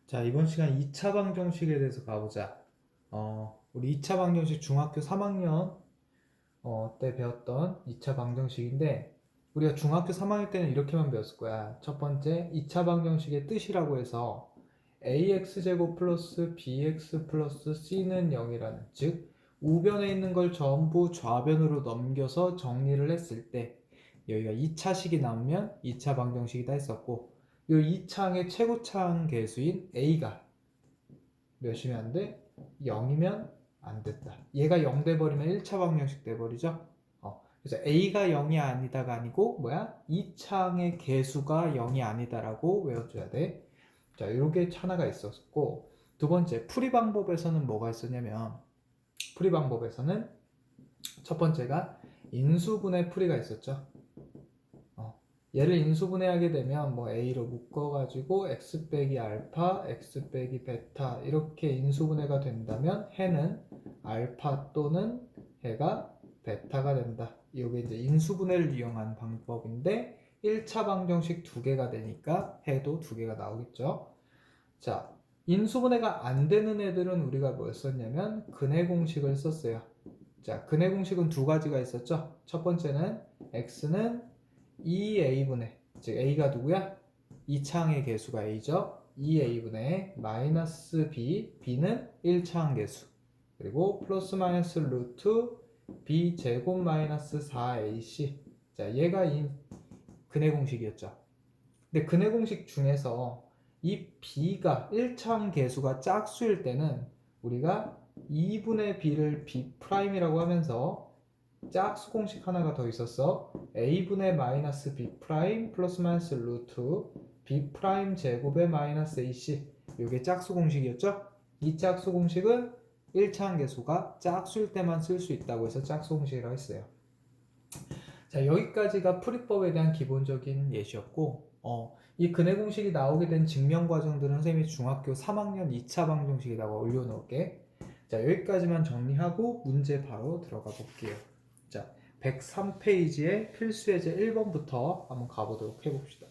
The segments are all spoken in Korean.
자, 이번 시간 2차 방정식에 대해서 가보자. 우리 2차 방정식 중학교 3학년 때 배웠던 2차 방정식인데, 우리가 중학교 3학년 때는 이렇게만 배웠을 거야. 첫 번째, 2차 방정식의 뜻이라고 해서 ax제곱 플러스 bx 플러스 c는 0이라는, 즉 우변에 있는 걸 전부 좌변으로 넘겨서 정리를 했을 때 여기가 2차식이 나오면 2차 방정식이다 했었고, 이 2차항의 최고차항 계수인 a가 몇이면 안 돼? 0이면 안 됐다. 얘가 0 돼버리면 1차 방정식 돼버리죠. 그래서 A가 0이 아니다가 아니고 뭐야? 2차항의 개수가 0이 아니다라고 외워줘야 돼. 자, 이렇게 하나가 있었고, 두 번째 풀이 방법에서는 뭐가 있었냐면, 풀이 방법에서는 첫 번째가 인수분해 풀이가 있었죠. 얘를 인수분해하게 되면 뭐 A로 묶어가지고 X 빼기 알파, X 빼기 베타 이렇게 인수분해가 된다면 해는 알파 또는 해가 베타가 된다. 이게 이제 인수분해를 이용한 방법인데 1차 방정식 두 개가 되니까 해도 두 개가 나오겠죠. 자, 인수분해가 안 되는 애들은 우리가 뭐 썼냐면 근해 공식을 썼어요. 자, 근해 공식은 두 가지가 있었죠. 첫 번째는 X는 2a분의, 즉 a가 누구야? 2차항의 개수가 a죠. 2a분의 마이너스 b, b는 1차항 개수, 그리고 플러스 마이너스 루트 b 제곱 마이너스 4ac. 자, 얘가 이 근해 공식이었죠. 근데 근해 공식 중에서 이 b가 1차항 개수가 짝수일 때는 우리가 2분의 b를 b'이라고 하면서 짝수 공식 하나가 더 있었어. a분의 마이너스 b 프라임 플러스 마이너스 루트 b 프라임 제곱의 마이너스 ac. 이게 짝수 공식이었죠. 이 짝수 공식은 1차항 계수가 짝수일 때만 쓸 수 있다고 해서 짝수 공식이라고 했어요. 자, 여기까지가 풀이법에 대한 기본적인 예시였고, 이 근해 공식이 나오게 된 증명 과정들은 선생님이 중학교 3학년 2차 방정식에다가 올려놓을게. 자, 여기까지만 정리하고 문제 바로 들어가 볼게요. 자, 103페이지에 필수 예제 1번부터 한번 가보도록 해봅시다.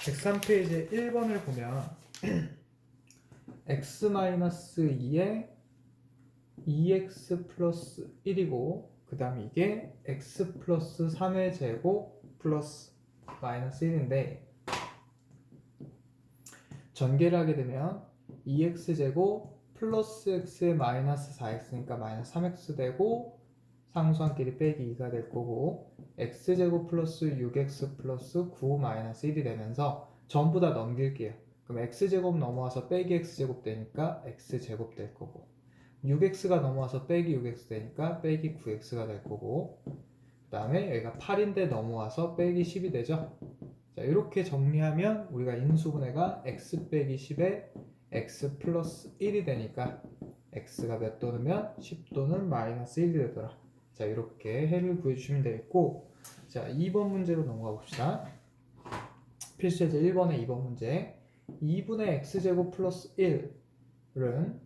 103페이지 1번을 보면 x-2에 2x 플러스 1이고 그 다음에 이게 x 플러스 3의 제곱 플러스 마이너스 1인데 전개를 하게 되면 2x제곱 플러스 x의 마이너스 4x니까 마이너스 3x 되고 상수항끼리 빼기 2가 될 거고 x제곱 플러스 6x 플러스 9 마이너스 1이 되면서 전부 다 넘길게요. 그럼 x제곱 넘어와서 빼기 x제곱 되니까 x제곱 될 거고 6x가 넘어와서 빼기 6x 되니까 빼기 9x가 될 거고 그 다음에 여기가 8인데 넘어와서 빼기 10이 되죠. 자, 이렇게 정리하면 우리가 인수분해가 x 빼기 10에 x 플러스 1이 되니까 x가 몇 도면 10 또는 마이너스 1이 되더라. 자, 이렇게 해를 구해주시면 되겠고, 자, 2번 문제로 넘어가 봅시다. 필수예제 1번의 2번 문제. 2분의 x제곱 플러스 1은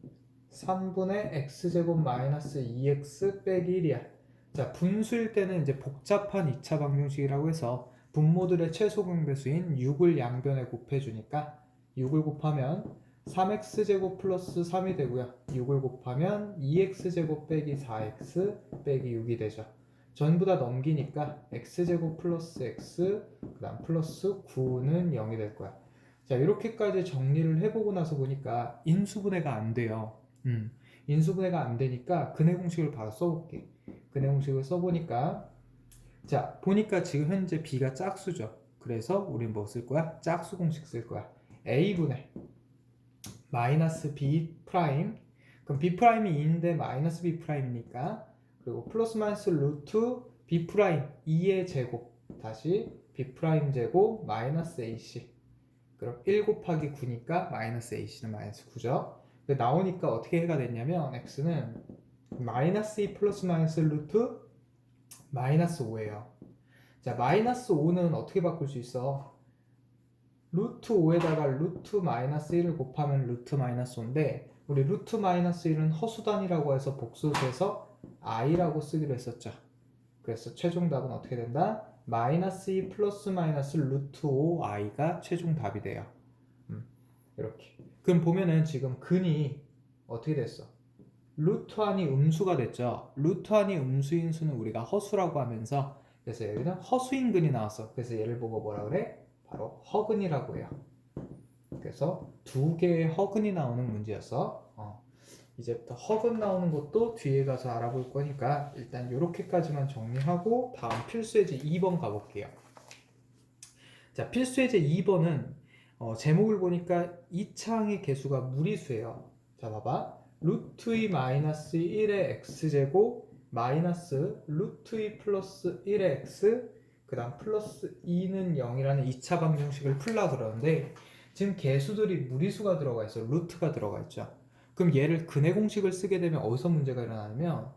3분의 x제곱 마이너스 2x 빼기 1이야. 자, 분수일 때는 이제 복잡한 2차 방정식이라고 해서 분모들의 최소 공배수인 6을 양변에 곱해주니까 6을 곱하면 3x제곱 플러스 3이 되고요. 6을 곱하면 2x제곱 빼기 4x 빼기 6이 되죠. 전부 다 넘기니까 x제곱 플러스 x 그 다음 플러스 9는 0이 될 거야. 자, 이렇게까지 정리를 해보고 나서 보니까 인수분해가 안 돼요. 인수분해가 안 되니까 근해 공식을 바로 써볼게. 근해 공식을 써보니까 자, 보니까 지금 현재 b가 짝수죠. 그래서 우린 뭐 쓸 거야? 짝수 공식 쓸 거야. a분의 마이너스 b 프라임, 그럼 b 프라임이 2인데 마이너스 b 프라임이니까, 그리고 플러스 마이너스 루트 b 프라임 2의 제곱 다시 b 프라임 제곱 마이너스 ac. 그럼 1 곱하기 9니까 마이너스 ac는 마이너스 9죠. 나오니까 어떻게 해가 됐냐면 x는 마이너스 2 플러스 마이너스 루트 마이너스 5예요. 자, 마이너스 5는 어떻게 바꿀 수 있어? 루트 5에다가 루트 마이너스 1을 곱하면 루트 마이너스 5인데 우리 루트 마이너스 1은 허수단이라고 해서 복수해서 i라고 쓰기로 했었죠. 그래서 최종 답은 어떻게 된다? 마이너스 2 플러스 마이너스 루트 5i가 최종 답이 돼요. 이렇게. 그럼 보면은 지금 근이 어떻게 됐어? 루트 안이 음수가 됐죠. 루트 안이 음수인 수는 우리가 허수라고 하면서, 그래서 여기는 허수인 근이 나왔어. 그래서 얘를 보고 뭐라 그래? 바로 허근이라고 해요. 그래서 두 개의 허근이 나오는 문제였어. 이제부터 허근 나오는 것도 뒤에 가서 알아볼 거니까 일단 이렇게까지만 정리하고 다음 필수예제 2번 가볼게요. 자, 필수예제 2번은 제목을 보니까 2차항의 개수가 무리수예요. 자, 봐봐. 루트 2 마이너스 1의 x제곱 마이너스 루트 2 플러스 1의 x 그 다음 플러스 2는 0이라는 2차 방정식을 풀라 그러는데 지금 개수들이 무리수가 들어가 있어. 루트가 들어가 있죠. 그럼 얘를 근의 공식을 쓰게 되면 어디서 문제가 일어나냐면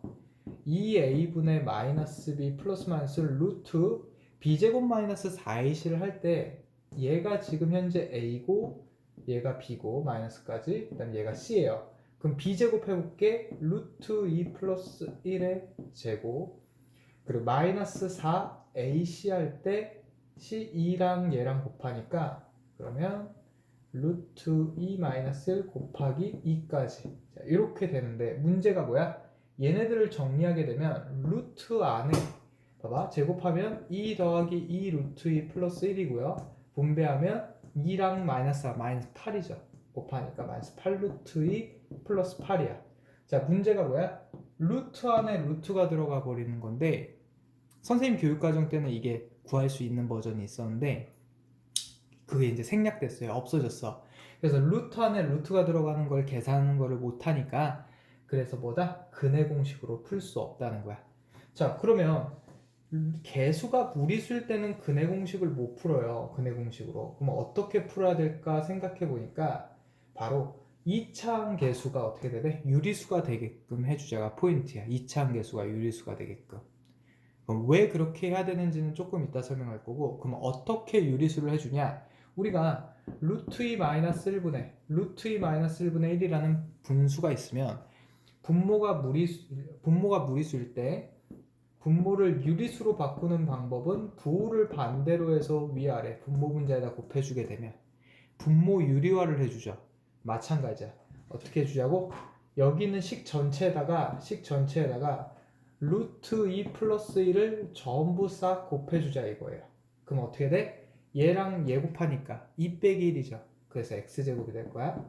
2a분의 마이너스 b 플러스 마이너스 루트 b제곱 마이너스 4ac를 할 때 얘가 지금 현재 a고 얘가 b고 마이너스까지 그 다음 얘가 c예요. 그럼 b제곱 해볼게. 루트 2 플러스 1의 제곱 그리고 마이너스 4ac 할 때 c2랑 얘랑 곱하니까 그러면 루트 2 마이너스 1 곱하기 2까지 자, 이렇게 되는데 문제가 뭐야? 얘네들을 정리하게 되면 루트 안에 봐봐 제곱하면 2 더하기 2 루트 2 플러스 1이고요 분배하면 2랑 마이너스 4 마이너스 8이죠 곱하니까 마이너스 8 루트 2 플러스 8이야 자 문제가 뭐야? 루트 안에 루트가 들어가 버리는 건데 선생님 교육과정 때는 이게 구할 수 있는 버전이 있었는데 그게 이제 생략됐어요. 없어졌어. 그래서 루트 안에 루트가 들어가는 걸 계산하는 거를 못하니까 그래서 뭐다? 근의 공식으로 풀 수 없다는 거야. 자, 그러면 개수가 무리수일 때는 근의 공식을 못 풀어요. 근의 공식으로. 그럼 어떻게 풀어야 될까 생각해 보니까 바로 2차항 개수가 어떻게 되래? 유리수가 되게끔 해주자가 포인트야. 2차항 개수가 유리수가 되게끔. 그럼 왜 그렇게 해야 되는지는 조금 이따 설명할 거고 그럼 어떻게 유리수를 해주냐 우리가 루트 2 마이너스 1분의 루트 2 마이너스 1분의 1이라는 분수가 있으면 분모가 무리수일 때 분모를 유리수로 바꾸는 방법은 부호를 반대로 해서 위아래 분모 분자에다 곱해주게 되면 분모 유리화를 해주죠. 마찬가지야. 어떻게 해주자고? 여기는 식 전체에다가 루트 2 플러스 1을 전부 싹 곱해주자 이거예요. 그럼 어떻게 돼? 얘랑 얘 곱하니까 2 빼기 1이죠. 그래서 x제곱이 될 거야.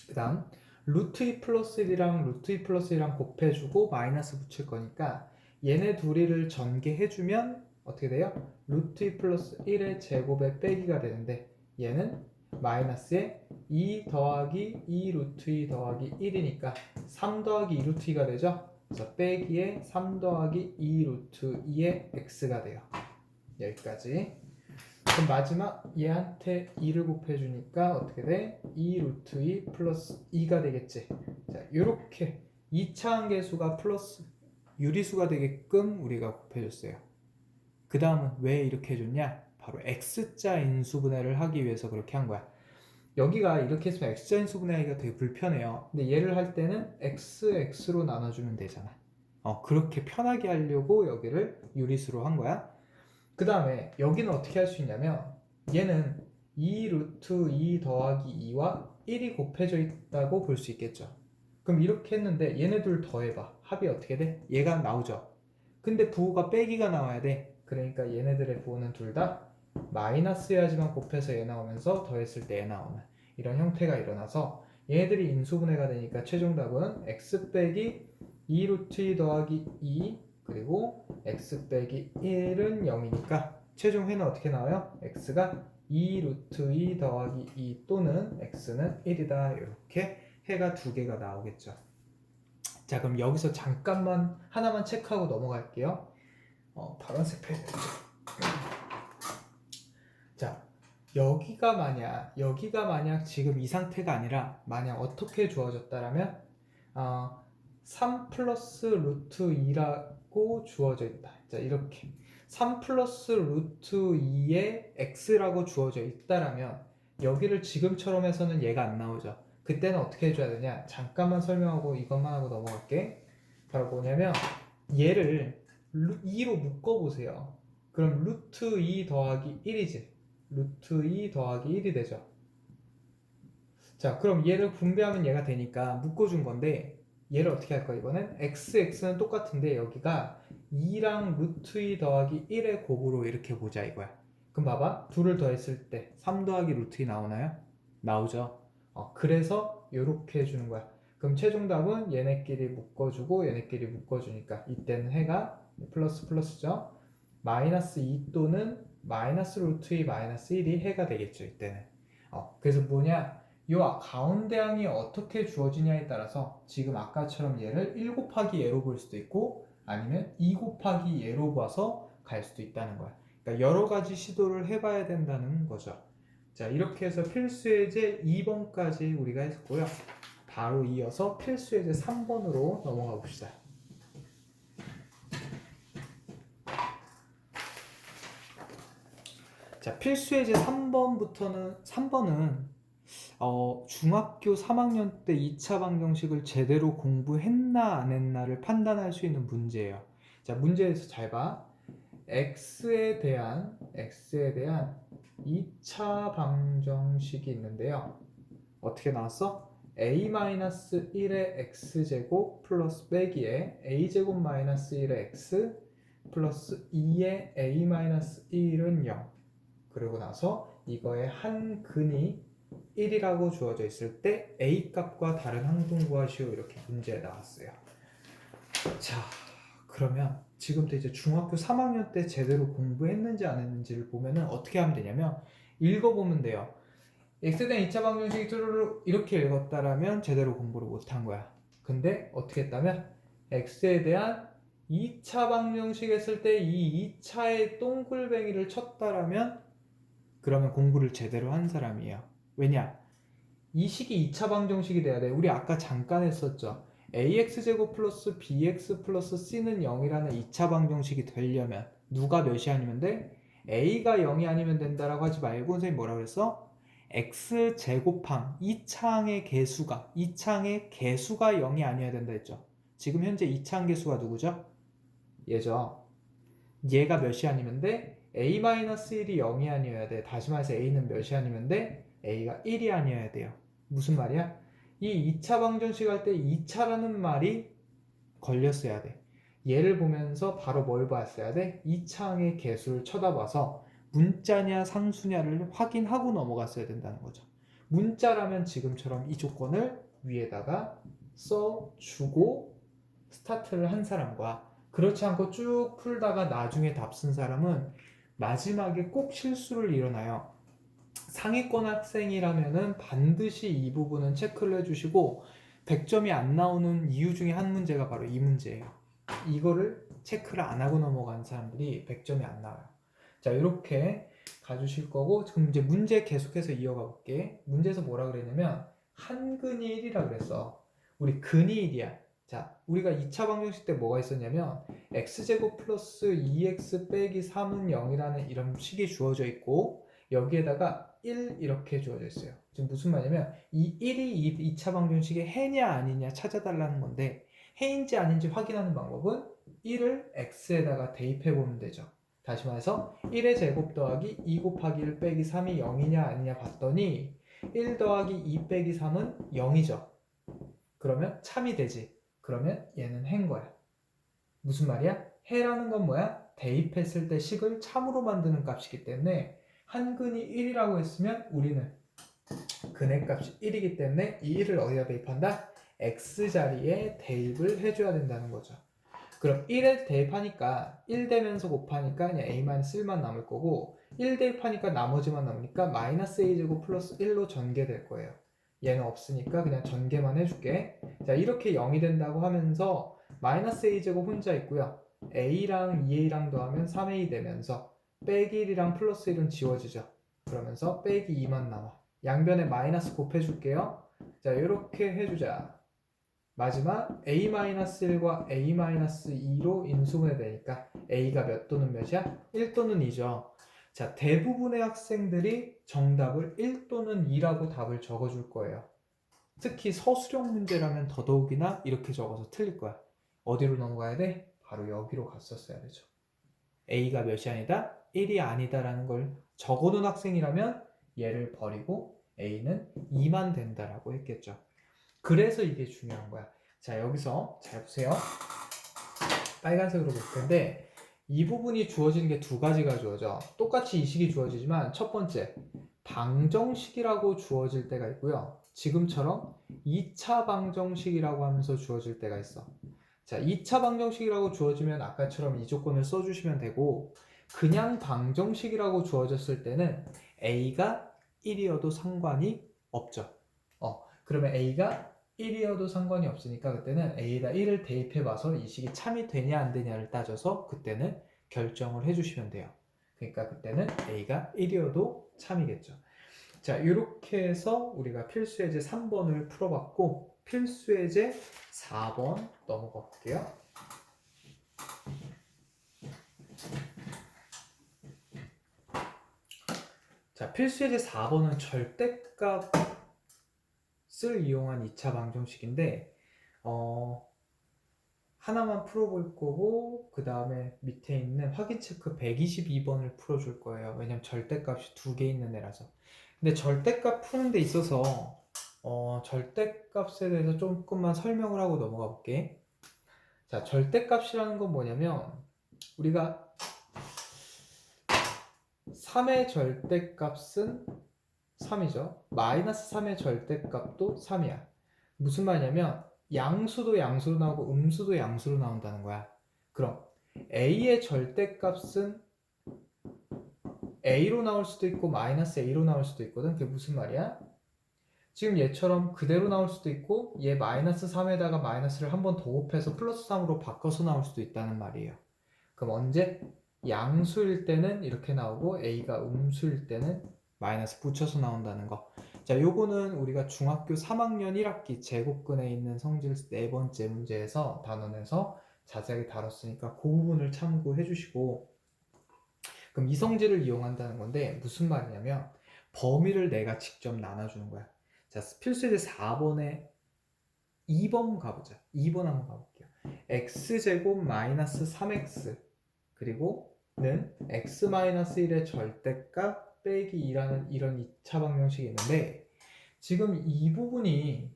그 다음 루트 2 플러스 1이랑 루트 2 플러스 1이랑 곱해주고 마이너스 붙일 거니까 얘네 둘이를 전개해주면 어떻게 돼요? 루트 2 플러스 1의 제곱의 빼기가 되는데 얘는 마이너스에 2 더하기 2 루트 2 더하기 1이니까 3 더하기 2 루트 2가 되죠? 그래서 빼기에 3 더하기 2 루트 2의 x가 돼요. 여기까지. 그럼 마지막 얘한테 2를 곱해주니까 어떻게 돼? 2 루트 2 플러스 2가 되겠지. 자, 이렇게 2차항 계수가 플러스 유리수가 되게끔 우리가 곱해줬어요. 그 다음은 왜 이렇게 해줬냐? 바로 x자 인수분해를 하기 위해서 그렇게 한 거야. 여기가 이렇게 했으면 x자 인수분해하기가 되게 불편해요. 근데 얘를 할 때는 x로 나눠주면 되잖아. 그렇게 편하게 하려고 여기를 유리수로 한 거야. 그 다음에 여기는 어떻게 할 수 있냐면 얘는 2 루트 2 더하기 2와 1이 곱해져 있다고 볼 수 있겠죠. 그럼 이렇게 했는데 얘네들 더해봐. 합이 어떻게 돼? 얘가 나오죠. 근데 부호가 빼기가 나와야 돼. 그러니까 얘네들의 부호는 둘 다 마이너스여야지만 곱해서 얘 나오면서 더했을 때 얘 나오는 이런 형태가 일어나서 얘네들이 인수분해가 되니까 최종 답은 x 빼기 2 루트 2 더하기 2 그리고 x 빼기 1은 0이니까 최종 회는 어떻게 나와요? x가 2 루트 2 더하기 2 또는 x는 1이다. 이렇게 해가 두 개가 나오겠죠. 자, 그럼 여기서 잠깐만 하나만 체크하고 넘어갈게요. 파란색 펜. 자, 여기가 만약 지금 이 상태가 아니라 만약 어떻게 주어졌다라면 3 플러스 루트 2라고 주어져 있다. 자, 이렇게 3 플러스 루트 2에 x라고 주어져 있다라면 여기를 지금처럼 해서는 얘가 안 나오죠. 그때는 어떻게 해줘야 되냐? 잠깐만 설명하고 이것만 하고 넘어갈게. 바로 뭐냐면 얘를 2로 묶어보세요. 그럼 루트 2 더하기 1이지. 루트 2 더하기 1이 되죠. 자, 그럼 얘를 분배하면 얘가 되니까 묶어준 건데 얘를 어떻게 할 거야 이번엔? x는 똑같은데 여기가 2랑 루트 2 더하기 1의 곱으로 이렇게 보자 이거야. 그럼 봐봐. 둘을 더했을 때 3 더하기 루트 2 나오나요? 나오죠. 그래서 이렇게 해주는 거야. 그럼 최종 답은 얘네끼리 묶어주고 얘네끼리 묶어주니까 이때는 해가 플러스 플러스죠. 마이너스 2 또는 마이너스 루트 2 마이너스 1이 해가 되겠죠 이때는. 그래서 뭐냐, 요 가운데 항이 어떻게 주어지냐에 따라서 지금 아까처럼 얘를 1 곱하기 얘로 볼 수도 있고 아니면 2 곱하기 얘로 봐서 갈 수도 있다는 거야. 그러니까 여러 가지 시도를 해봐야 된다는 거죠. 자, 이렇게 해서 필수예제 2번까지 우리가 했고요. 바로 이어서 필수예제 3번으로 넘어가 봅시다. 자, 필수예제 3번은 중학교 3학년 때 2차 방정식을 제대로 공부했나 안 했나를 판단할 수 있는 문제예요. 자, 문제에서 잘 봐. x에 대한 2차 방정식이 있는데요. 어떻게 나왔어? a-1의 x제곱 플러스 빼기에 a제곱 마이너스 1의 x 플러스 2의 a-1은 0. 그리고 나서 이거의 한 근이 1이라고 주어져 있을 때 a 값과 다른 항분 구하시오 이렇게 문제에 나왔어요. 자, 그러면 지금부터 이제 중학교 3학년 때 제대로 공부했는지 안 했는지를 보면은 어떻게 하면 되냐면 읽어보면 돼요. x에 대한 2차 방정식이 뚜루루 이렇게 읽었다라면 제대로 공부를 못한 거야. 근데 어떻게 했다면 x에 대한 2차 방정식 했을 때 이 2차의 동글뱅이를 쳤다라면 그러면 공부를 제대로 한 사람이에요. 왜냐? 이 식이 2차 방정식이 돼야 돼. 우리 아까 잠깐 했었죠. ax제곱 플러스 bx 플러스 c는 0이라는 2차 방정식이 되려면 누가 몇이 아니면 돼? a가 0이 아니면 된다라고 하지 말고 선생님 뭐라 그랬어? x제곱항 2차항의 개수가 0이 아니어야 된다 했죠. 지금 현재 2차항 개수가 누구죠? 얘죠. 얘가 몇이 아니면 돼? a-1이 0이 아니어야 돼. 다시 말해서 a는 몇이 아니면 돼? a가 1이 아니어야 돼요. 무슨 말이야? 이 2차 방정식 할 때 2차라는 말이 걸렸어야 돼. 얘를 보면서 바로 뭘 봤어야 돼? 2차항의 개수를 쳐다봐서 문자냐 상수냐를 확인하고 넘어갔어야 된다는 거죠. 문자라면 지금처럼 이 조건을 위에다가 써주고 스타트를 한 사람과 그렇지 않고 쭉 풀다가 나중에 답 쓴 사람은 마지막에 꼭 실수를 일어나요. 상위권 학생이라면은 반드시 이 부분은 체크를 해주시고 100점이 안 나오는 이유 중에 한 문제가 바로 이 문제예요. 이거를 체크를 안 하고 넘어간 사람들이 100점이 안 나와요. 자, 이렇게 가주실 거고 지금 이제 문제 계속해서 이어가 볼게. 문제에서 뭐라 그랬냐면 한근이 1이라 그랬어. 우리 근이 1이야. 자, 우리가 2차 방정식 때 뭐가 있었냐면 x제곱 플러스 2x 빼기 3은 0이라는 이런 식이 주어져 있고 여기에다가 1 이렇게 주어져 있어요. 지금 무슨 말이냐면 이 1이 2차 방정식의 해냐 아니냐 찾아달라는 건데 해인지 아닌지 확인하는 방법은 1을 x에다가 대입해 보면 되죠. 다시 말해서 1의 제곱 더하기 2 곱하기 1 빼기 3이 0이냐 아니냐 봤더니 1 더하기 2 빼기 3은 0이죠. 그러면 참이 되지. 그러면 얘는 해인 거야. 무슨 말이야? 해라는 건 뭐야? 대입했을 때 식을 참으로 만드는 값이기 때문에 한근이 1이라고 했으면 우리는 근의 값이 1이기 때문에 이 1을 어디다 대입한다? x자리에 대입을 해줘야 된다는 거죠. 그럼 1에 대입하니까 1 되면서 곱하니까 그냥 a-1만 남을 거고 1 대입하니까 나머지만 남으니까 마이너스 a제곱 플러스 1로 전개될 거예요. 얘는 없으니까 그냥 전개만 해줄게. 자, 이렇게 0이 된다고 하면서 마이너스 a제곱 혼자 있고요. a랑 2a랑 더하면 3a 되면서 빼기 1이랑 플러스 1은 지워지죠. 그러면서 빼기 2만 남아. 양변에 마이너스 곱해줄게요. 자, 이렇게 해주자. 마지막 a-1과 a-2로 인수분해 되니까 a가 몇 또는 몇이야? 1 또는 2죠. 자, 대부분의 학생들이 정답을 1 또는 2라고 답을 적어줄 거예요. 특히 서술형 문제라면 더더욱이나 이렇게 적어서 틀릴 거야. 어디로 넘어가야 돼? 바로 여기로 갔었어야 되죠. a가 몇이 아니다? 1이 아니다라는 걸 적어놓은 학생이라면 얘를 버리고 a는 2만 된다라고 했겠죠. 그래서 이게 중요한 거야. 자, 여기서 잘 보세요. 빨간색으로 볼 텐데 이 부분이 주어지는 게 두 가지가 주어져. 똑같이 이 식이 주어지지만 첫 번째 방정식이라고 주어질 때가 있고요. 지금처럼 2차 방정식이라고 하면서 주어질 때가 있어. 자, 2차 방정식이라고 주어지면 아까처럼 이 조건을 써주시면 되고 그냥 방정식이라고 주어졌을 때는 a가 1이어도 상관이 없죠. 그러면 a가 1이어도 상관이 없으니까 그때는 a에다 1을 대입해 봐서 이 식이 참이 되냐 안 되냐를 따져서 그때는 결정을 해주시면 돼요. 그러니까 그때는 a가 1이어도 참이겠죠. 자, 이렇게 해서 우리가 필수예제 3번을 풀어봤고 필수예제 4번 넘어가 볼게요. 자, 필수예제 4번은 절대값을 이용한 2차 방정식인데 하나만 풀어볼 거고 그 다음에 밑에 있는 확인 체크 122번을 풀어줄 거예요. 왜냐면 절대값이 두 개 있는 애라서. 근데 절대값 푸는 데 있어서 절대값에 대해서 조금만 설명을 하고 넘어가 볼게. 자, 절대값이라는 건 뭐냐면 우리가 3의 절대값은 3이죠. 마이너스 3의 절대값도 3이야. 무슨 말이냐면 양수도 양수로 나오고 음수도 양수로 나온다는 거야. 그럼 a의 절대값은 a로 나올 수도 있고 마이너스 a로 나올 수도 있거든. 그게 무슨 말이야? 지금 얘처럼 그대로 나올 수도 있고 얘 마이너스 3에다가 마이너스를 한 번 더 곱해서 플러스 3으로 바꿔서 나올 수도 있다는 말이에요. 그럼 언제? 양수일 때는 이렇게 나오고 a가 음수일 때는 마이너스 붙여서 나온다는 거. 자, 요거는 우리가 중학교 3학년 1학기 제곱근에 있는 성질 4번째 문제에서 단원에서 자세하게 다뤘으니까 그 부분을 참고해 주시고, 그럼 이 성질을 이용한다는 건데 무슨 말이냐면 범위를 내가 직접 나눠주는 거야. 자, 필수예제 4번에 2번 가보자. 2번 한번 가볼게요. x제곱 마이너스 3x 그리고 는 x-1의 절대값 빼기 2라는 이런 2차 방정식이 있는데 지금 이 부분이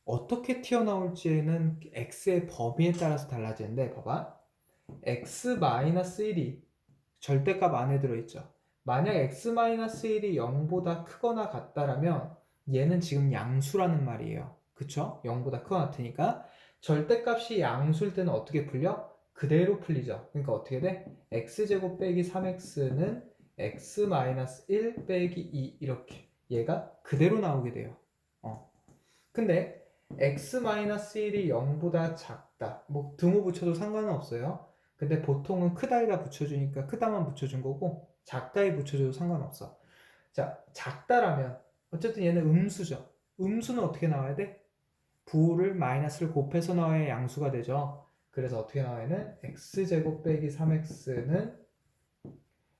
어떻게 튀어나올지는 x의 범위에 따라서 달라지는데 봐봐. x-1이 절대값 안에 들어있죠. 만약 x-1이 0보다 크거나 같다라면 얘는 지금 양수라는 말이에요. 그쵸? 0보다 크거나 같으니까 절대값이 양수일 때는 어떻게 풀려? 그대로 풀리죠. 그러니까 어떻게 돼? x제곱 빼기 3x는 x-1 빼기 2 이렇게 얘가 그대로 나오게 돼요. 근데 x-1이 0보다 작다. 뭐 등호 붙여도 상관은 없어요. 근데 보통은 크다에다 붙여주니까 크다만 붙여준 거고 작다에 붙여줘도 상관없어. 자, 작다라면 어쨌든 얘는 음수죠. 음수는 어떻게 나와야 돼? 부호를 마이너스를 곱해서 나와야 양수가 되죠. 그래서 어떻게 나와야는 x제곱 빼기 3x는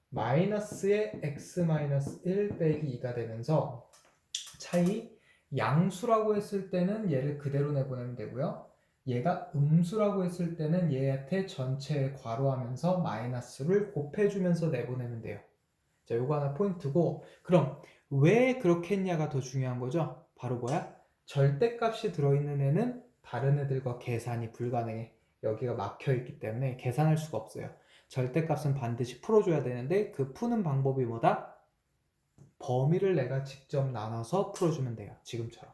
마이너스의 x-1 빼기 2가 되면서 차이 양수라고 했을 때는 얘를 그대로 내보내면 되고요. 얘가 음수라고 했을 때는 얘한테 전체에 괄호하면서 마이너스를 곱해주면서 내보내면 돼요. 자, 요거 하나 포인트고, 그럼 왜 그렇게 했냐가 더 중요한 거죠? 바로 뭐야? 절대값이 들어있는 애는 다른 애들과 계산이 불가능해. 여기가 막혀있기 때문에 계산할 수가 없어요. 절대값은 반드시 풀어줘야 되는데 그 푸는 방법이 뭐다? 범위를 내가 직접 나눠서 풀어주면 돼요. 지금처럼.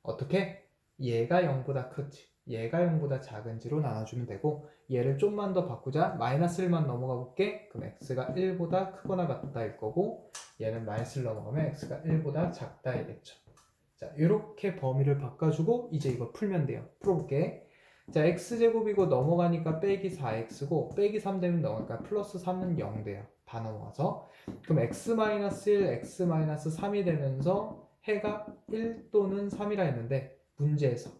어떻게? 얘가 0보다 크지, 얘가 0보다 작은지로 나눠주면 되고, 얘를 좀만 더 바꾸자. 마이너스 1만 넘어가 볼게. 그럼 x가 1보다 크거나 같다일 거고, 얘는 마이너스를 넘어가면 x가 1보다 작다이겠죠. 자, 이렇게 범위를 바꿔주고 이제 이거 풀면 돼요. 풀어볼게. 자, x제곱이고 넘어가니까 빼기 4x고 빼기 3 되면 넘어가니까 플러스 3은 0 돼요. 다 넘어가서. 그럼 x-1, x-3이 되면서 해가 1 또는 3이라 했는데 문제에서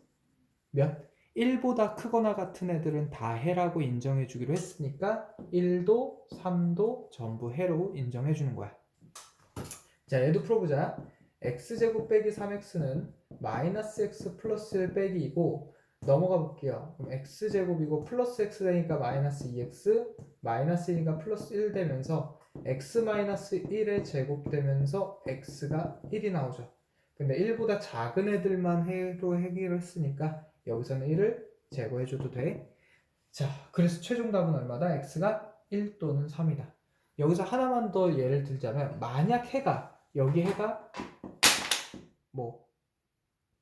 몇? 1보다 크거나 같은 애들은 다 해라고 인정해 주기로 했으니까 1도 3도 전부 해로 인정해 주는 거야. 자, 얘도 풀어보자. x제곱 빼기 3x는 마이너스 x 플러스 1 빼기 2고 넘어가 볼게요. 그럼 x제곱이고 플러스 x 되니까 마이너스 2x 마이너스 1이니까 플러스 1 되면서 x-1의 제곱되면서 x가 1이 나오죠. 근데 1보다 작은 애들만 해로 해결했으니까 여기서는 1을 제거해줘도 돼. 자, 그래서 최종 답은 얼마다? x가 1 또는 3이다. 여기서 하나만 더 예를 들자면 만약 여기 해가 뭐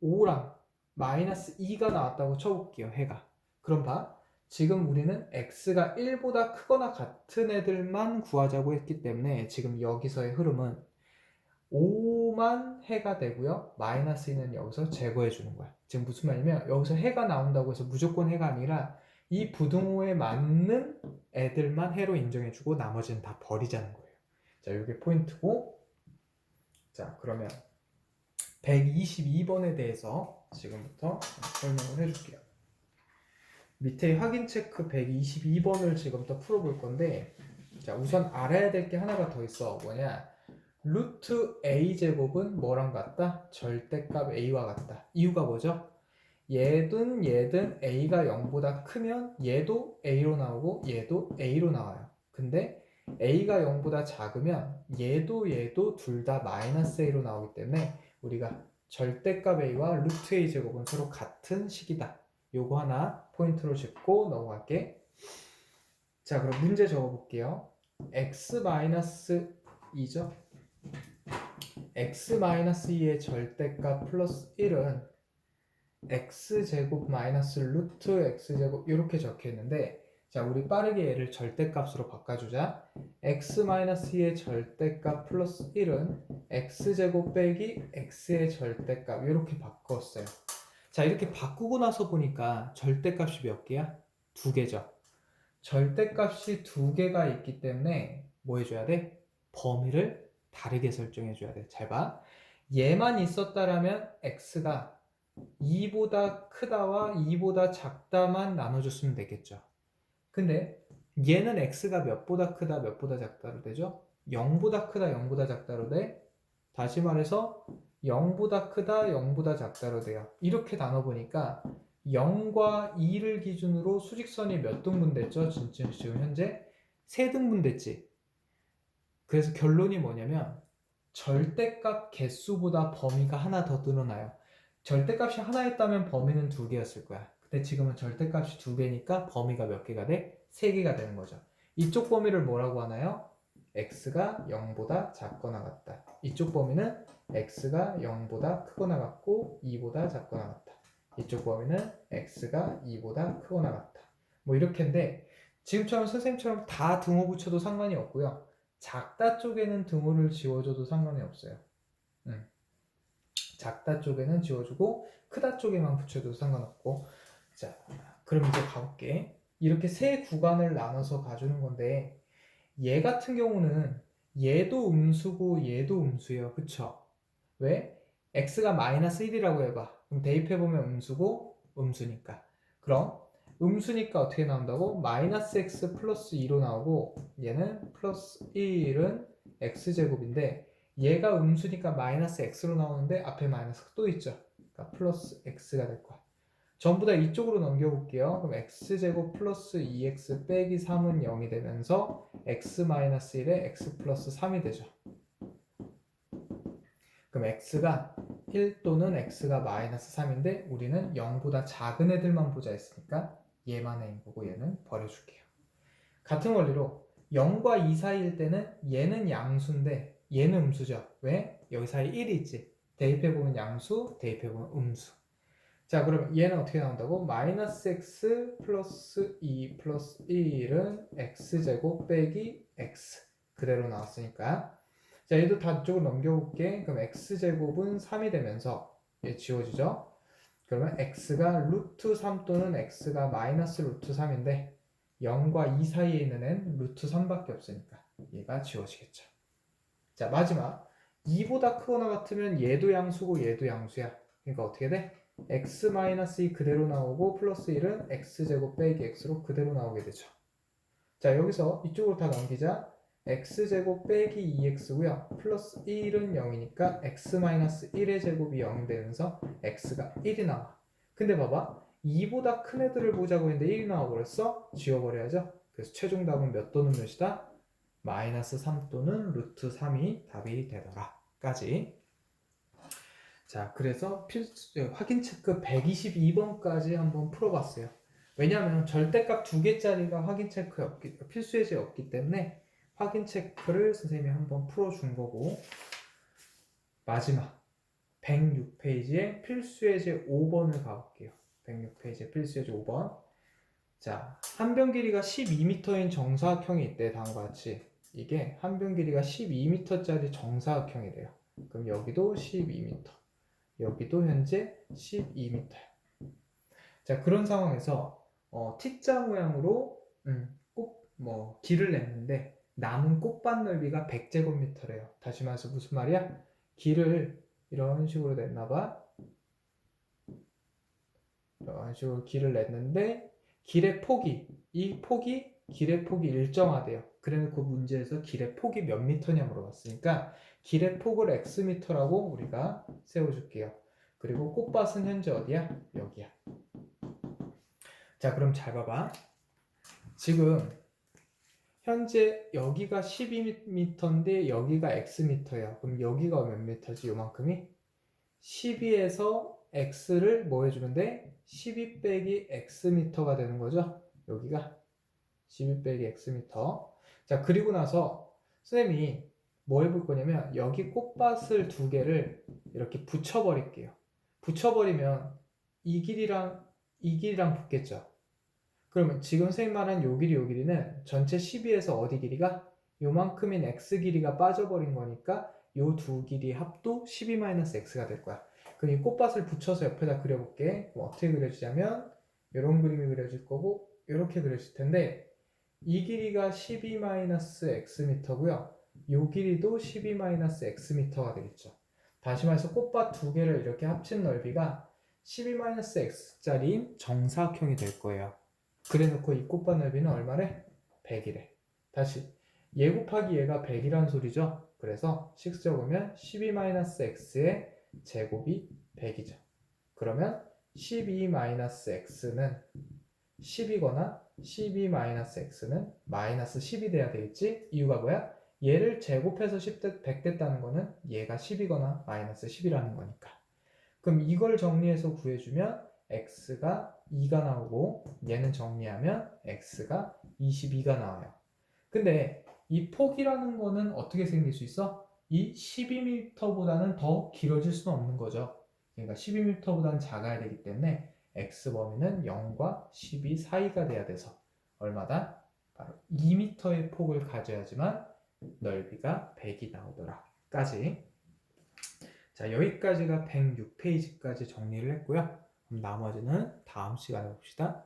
5랑 마이너스 2가 나왔다고 쳐볼게요. 해가. 그럼 봐. 지금 우리는 x가 1보다 크거나 같은 애들만 구하자고 했기 때문에 지금 여기서의 흐름은 5만 해가 되고요. 마이너스 2는 여기서 제거해 주는 거야. 지금 무슨 말이냐면 여기서 해가 나온다고 해서 무조건 해가 아니라 이 부등호에 맞는 애들만 해로 인정해 주고 나머지는 다 버리자는 거예요. 자, 이게 포인트고. 자, 그러면 122번에 대해서 지금부터 설명을 해줄게요. 밑에 확인 체크 122번을 지금부터 풀어볼 건데, 자, 우선 알아야 될 게 하나가 더 있어. 뭐냐? 루트 a 제곱은 뭐랑 같다? 절대값 a와 같다. 이유가 뭐죠? 얘든 a가 0보다 크면 얘도 a로 나오고 얘도 a로 나와요. 근데 a가 0보다 작으면 얘도 둘 다 마이너스 a로 나오기 때문에 우리가 절대값 a와 루트 a 제곱은 서로 같은 식이다. 요거 하나 포인트로 짚고 넘어갈게. 자, 그럼 문제 적어볼게요. x-2죠? x-2의 절대값 플러스 1은 x제곱 마이너스 루트 x제곱 이렇게 적혀 있는데, 자, 우리 빠르게 얘를 절대값으로 바꿔주자. x-2의 절대값 플러스 1은 x제곱 빼기 x의 절대값 이렇게 바꿨어요. 자, 이렇게 바꾸고 나서 보니까 절대값이 몇 개야? 2개죠. 절대값이 2개가 있기 때문에 뭐 해줘야 돼? 범위를 다르게 설정해줘야 돼. 잘 봐. 얘만 있었다라면 x가 2보다 크다와 2보다 작다만 나눠줬으면 되겠죠. 근데 얘는 x가 몇보다 크다 몇보다 작다로 되죠? 0보다 크다 0보다 작다로 돼. 다시 말해서 0보다 크다 0보다 작다로 돼요. 이렇게 나눠보니까 0과 2를 기준으로 수직선이 몇 등분 됐죠? 지금 현재 3등분 됐지. 그래서 결론이 뭐냐면 절대값 개수보다 범위가 하나 더 늘어나요. 절대값이 하나였다면 범위는 2개였을 거야. 근데 지금은 절대값이 2개니까 범위가 몇 개가 돼? 3개가 되는 거죠. 이쪽 범위를 뭐라고 하나요? x가 0보다 작거나 같다. 이쪽 범위는 x가 0보다 크거나 같고 2보다 작거나 같다. 이쪽 범위는 x가 2보다 크거나 같다. 뭐 이렇게인데 지금처럼 선생님처럼 다 등호 붙여도 상관이 없고요. 작다 쪽에는 등호를 지워줘도 상관이 없어요. 작다 쪽에는 지워주고 크다 쪽에만 붙여도 상관없고. 자, 그럼 이제 가볼게. 이렇게 세 구간을 나눠서 가주는 건데 얘 같은 경우는 얘도 음수고 얘도 음수예요. 그쵸? 왜? x가 마이너스 1이라고 해봐. 그럼 대입해보면 음수고 음수니까. 그럼 음수니까 어떻게 나온다고? 마이너스 x 플러스 2로 나오고 얘는 플러스 1은 x제곱인데 얘가 음수니까 마이너스 x로 나오는데 앞에 마이너스가 또 있죠. 그러니까 플러스 x가 될 거야. 전부 다 이쪽으로 넘겨볼게요. 그럼 x제곱 플러스 2x 빼기 3은 0이 되면서 x 마이너스 1에 x 플러스 3이 되죠. 그럼 x가 1 또는 x가 마이너스 3인데 우리는 0보다 작은 애들만 보자 했으니까 얘만 해인 거고 얘는 버려줄게요. 같은 원리로 0과 2 사이일 때는 얘는 양수인데 얘는 음수죠. 왜? 여기 사이에 1이 있지. 대입해보면 양수, 대입해보면 음수. 자, 그럼 얘는 어떻게 나온다고? 마이너스 x 플러스 2 플러스 1은 x제곱 빼기 x 그대로 나왔으니까. 자, 얘도 다 이쪽으로 넘겨볼게. 그럼 x제곱은 3이 되면서 얘 지워지죠? 그러면 x가 루트 3 또는 x가 마이너스 루트 3인데 0과 2 사이에 있는 애는 루트 3밖에 없으니까 얘가 지워지겠죠. 자, 마지막 2보다 크거나 같으면 얘도 양수고 얘도 양수야. 그러니까 어떻게 돼? x-2 그대로 나오고 플러스 1은 x제곱 빼기 x로 그대로 나오게 되죠. 자, 여기서 이쪽으로 다 넘기자. x제곱 빼기 2x고요. 플러스 1은 0이니까 x-1의 제곱이 0이 되면서 x가 1이 나와. 근데 봐봐. 2보다 큰 애들을 보자고 했는데 1이 나와버렸어? 지워버려야죠. 그래서 최종 답은 몇 또는 몇이다? 마이너스 3 또는 루트 3이 답이 되더라 까지. 자, 그래서 확인 체크 122번까지 한번 풀어봤어요. 왜냐하면 절대값 2개짜리가 확인 체크에 필수 예제에 없기 때문에 확인 체크를 선생님이 한번 풀어준 거고, 마지막 106페이지에 필수 예제 5번을 가볼게요. 106페이지에 필수 예제 5번. 자, 한 변 길이가 12m인 정사각형이 있대. 다음과 같이 이게 한 변 길이가 12m짜리 정사각형이래요. 그럼 여기도 12m, 여기도 현재 12m야. 자, 그런 상황에서 T자 모양으로 길을 냈는데 남은 꽃밭 넓이가 100제곱미터래요. 다시 말해서 무슨 말이야? 길을 이런 식으로 냈나봐. 이런 식으로 길을 냈는데 길의 폭이, 길의 폭이 일정하대요. 그래놓고 문제에서 길의 폭이 몇 미터냐 물어봤으니까 길의 폭을 x미터라고 우리가 세워줄게요. 그리고 꽃밭은 현재 어디야? 여기야. 자, 그럼 잘 봐봐. 지금 현재 여기가 12m인데 여기가 x미터야. 그럼 여기가 몇 미터지? 요만큼이? 12에서 x를 뭐 해주면 돼? 12 빼기 x미터가 되는 거죠. 여기가 12 빼기 x미터. 자, 그리고 나서 선생님이 뭐 해볼 거냐면 여기 꽃밭을 두 개를 이렇게 붙여버릴게요. 붙여버리면 이 길이랑 붙겠죠. 그러면 지금 선생님 말한 요 길이는 전체 12에서 어디 길이가? 요만큼인 x 길이가 빠져버린 거니까 요 두 길이 합도 12-x가 될 거야. 그럼 이 꽃밭을 붙여서 옆에다 그려볼게. 어떻게 그려주자면 이런 그림이 그려질 거고 이렇게 그려질 텐데 이 길이가 12-x미터고요. 요 길이도 12-x미터가 되겠죠. 다시 말해서 꽃밭 두 개를 이렇게 합친 넓이가 12-x짜리 정사각형이 될 거예요. 그래놓고 이 꽃밭 넓이는 얼마래? 100이래. 다시 얘 곱하기 얘가 100이란 소리죠. 그래서 식 적으면 12-x의 제곱이 100이죠. 그러면 12-x는 10이거나 12-x는 마이너스 10이 돼야 되겠지? 이유가 뭐야? 얘를 제곱해서 100 됐다는 거는 얘가 10이거나 마이너스 10이라는 거니까. 그럼 이걸 정리해서 구해주면 x가 2가 나오고 얘는 정리하면 x가 22가 나와요. 근데 이 폭이라는 거는 어떻게 생길 수 있어? 이 12m보다는 더 길어질 수는 없는 거죠. 그러니까 12m보다는 작아야 되기 때문에 x 범위는 0과 12 사이가 돼야 돼서 얼마다? 바로 2m의 폭을 가져야지만 넓이가 100이 나오더라 까지. 자, 여기까지가 106페이지까지 정리를 했고요. 그럼 나머지는 다음 시간에 봅시다.